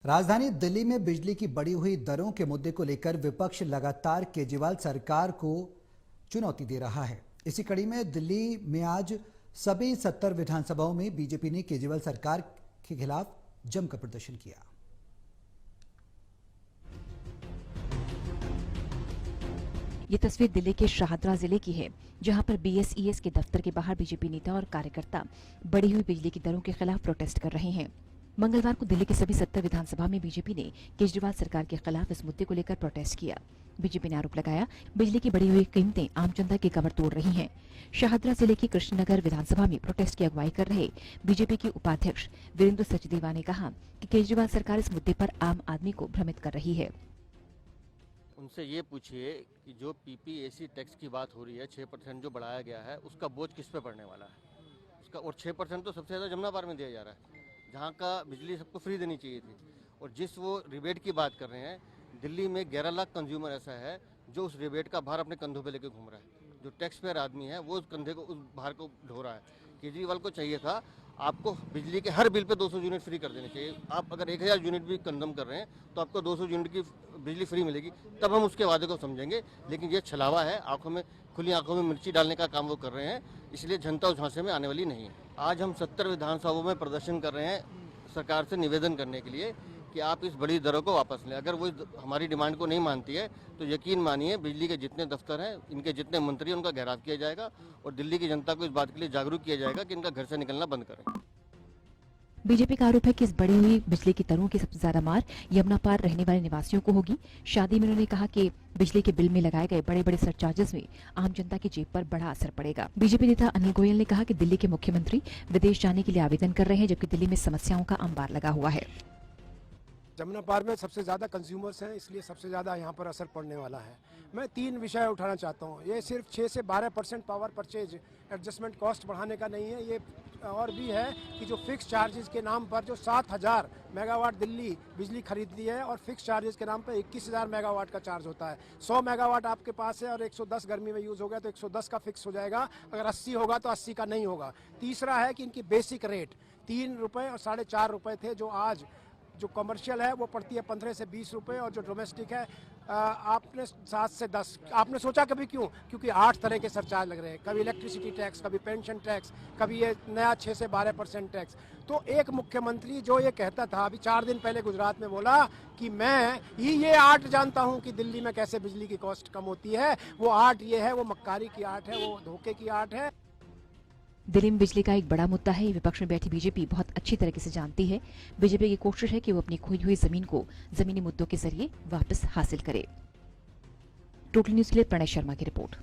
राजधानी दिल्ली में बिजली की बढ़ी हुई दरों के मुद्दे को लेकर विपक्ष लगातार केजरीवाल सरकार को चुनौती दे रहा है। इसी कड़ी में दिल्ली में आज सभी 70 विधानसभाओं में बीजेपी ने केजरीवाल सरकार के खिलाफ जमकर प्रदर्शन किया। ये तस्वीर दिल्ली के शाहदरा जिले की है, जहां पर BSES के दफ्तर के बाहर बीजेपी नेता और कार्यकर्ता बढ़ी हुई बिजली की दरों के खिलाफ प्रोटेस्ट कर रहे हैं। मंगलवार को दिल्ली के सभी 70 विधानसभा में बीजेपी ने केजरीवाल सरकार के खिलाफ इस मुद्दे को लेकर प्रोटेस्ट किया। बीजेपी ने आरोप लगाया, बिजली की बढ़ी हुई कीमतें आम जनता की कमर तोड़ रही हैं। शाहदरा जिले की कृष्णनगर विधानसभा में प्रोटेस्ट की अगुवाई कर रहे बीजेपी के उपाध्यक्ष वीरेंद्र सचदेवा ने कहा कि केजरीवाल सरकार इस मुद्दे पर आम आदमी को भ्रमित कर रही है। उनसे ये पूछिए कि जो PPAC टैक्स की बात हो रही है, 6% जो बढ़ाया गया है, उसका बोझ किस पे पड़ने वाला है उसका। और 6% तो सबसे ज़्यादा जमुना पार में दिया जा रहा है, जहाँ का बिजली सबको फ्री देनी चाहिए थी। और जिस वो रिबेट की बात कर रहे हैं, दिल्ली में 11 लाख कंज्यूमर ऐसा है जो उस रिबेट का भार अपने कंधों पे लेके घूम रहा है। जो टैक्स पेयर आदमी है वो उस कंधे को, उस भार को ढो रहा है। केजरीवाल को चाहिए था आपको बिजली के हर बिल पे 200 यूनिट फ्री कर देने चाहिए। आप अगर 1000 यूनिट भी कंज्यूम कर रहे हैं तो आपको 200 यूनिट की बिजली फ्री मिलेगी, तब हम उसके वादे को समझेंगे। लेकिन ये छलावा है, खुली आंखों में मिर्ची डालने का काम वो कर रहे हैं, इसलिए जनता उस झांसे में आने वाली नहीं है। आज हम 70 विधानसभाओं में प्रदर्शन कर रहे हैं सरकार से निवेदन करने के लिए कि आप इस बड़ी दरों को वापस लें। अगर वो हमारी डिमांड को नहीं मानती है तो यकीन मानिए बिजली के जितने दफ्तर हैं, इनके जितने मंत्री हैं, उनका घेराव किया जाएगा और दिल्ली की जनता को इस बात के लिए जागरूक किया जाएगा कि इनका घर से निकलना बंद करें। बीजेपी का आरोप है कि इस बढ़ी हुई बिजली की दरों की सबसे ज्यादा मार यमुना पार रहने वाले निवासियों को होगी। शादी में उन्होंने कहा कि बिजली के बिल में लगाए गए बड़े बड़े सरचार्जेस में आम जनता की जेब पर बड़ा असर पड़ेगा। बीजेपी नेता अनिल गोयल ने कहा कि दिल्ली के मुख्यमंत्री विदेश जाने के लिए आवेदन कर रहे हैं, जबकि दिल्ली में समस्याओं का अंबार लगा हुआ है। जमुना पार में सबसे ज़्यादा कंज्यूमर्स हैं, इसलिए सबसे ज़्यादा यहाँ पर असर पड़ने वाला है। मैं 3 विषय उठाना चाहता हूँ। ये सिर्फ 6 से 12% पावर परचेज एडजस्टमेंट कॉस्ट बढ़ाने का नहीं है, ये और भी है कि जो फिक्स चार्जेस के नाम पर जो 7000 मेगावाट दिल्ली बिजली खरीदती है और फिक्स चार्जेस के नाम पर 21000 मेगावाट का चार्ज होता है। 100 मेगावाट आपके पास है और 110 गर्मी में यूज़ हो गया तो 110 का फिक्स हो जाएगा, अगर 80 होगा तो 80 का नहीं होगा। तीसरा है कि इनकी बेसिक रेट 3 रुपये और 4.5 रुपये थे, जो आज जो कमर्शियल है वो पड़ती है 15 से 20 रुपये और जो डोमेस्टिक है आपने 7 से 10। आपने सोचा कभी क्यों? क्योंकि 8 तरह के सरचार्ज लग रहे हैं, कभी इलेक्ट्रिसिटी टैक्स, कभी पेंशन टैक्स, कभी ये नया 6 से 12% टैक्स। तो एक मुख्यमंत्री जो ये कहता था अभी 4 दिन पहले गुजरात में बोला कि मैं ही ये आर्ट जानता हूँ कि दिल्ली में कैसे बिजली की कॉस्ट कम होती है, वो आर्ट ये है, वो मक्कारी की आर्ट है, वो धोखे की आर्ट है। दिल्ली में बिजली का एक बड़ा मुद्दा है, विपक्ष में बैठी बीजेपी बहुत अच्छी तरीके से जानती है। बीजेपी की कोशिश है कि वो अपनी खोई हुई जमीन को जमीनी मुद्दों के जरिए वापस हासिल करे। टोटल न्यूज़ के लिए प्रणय शर्मा की रिपोर्ट।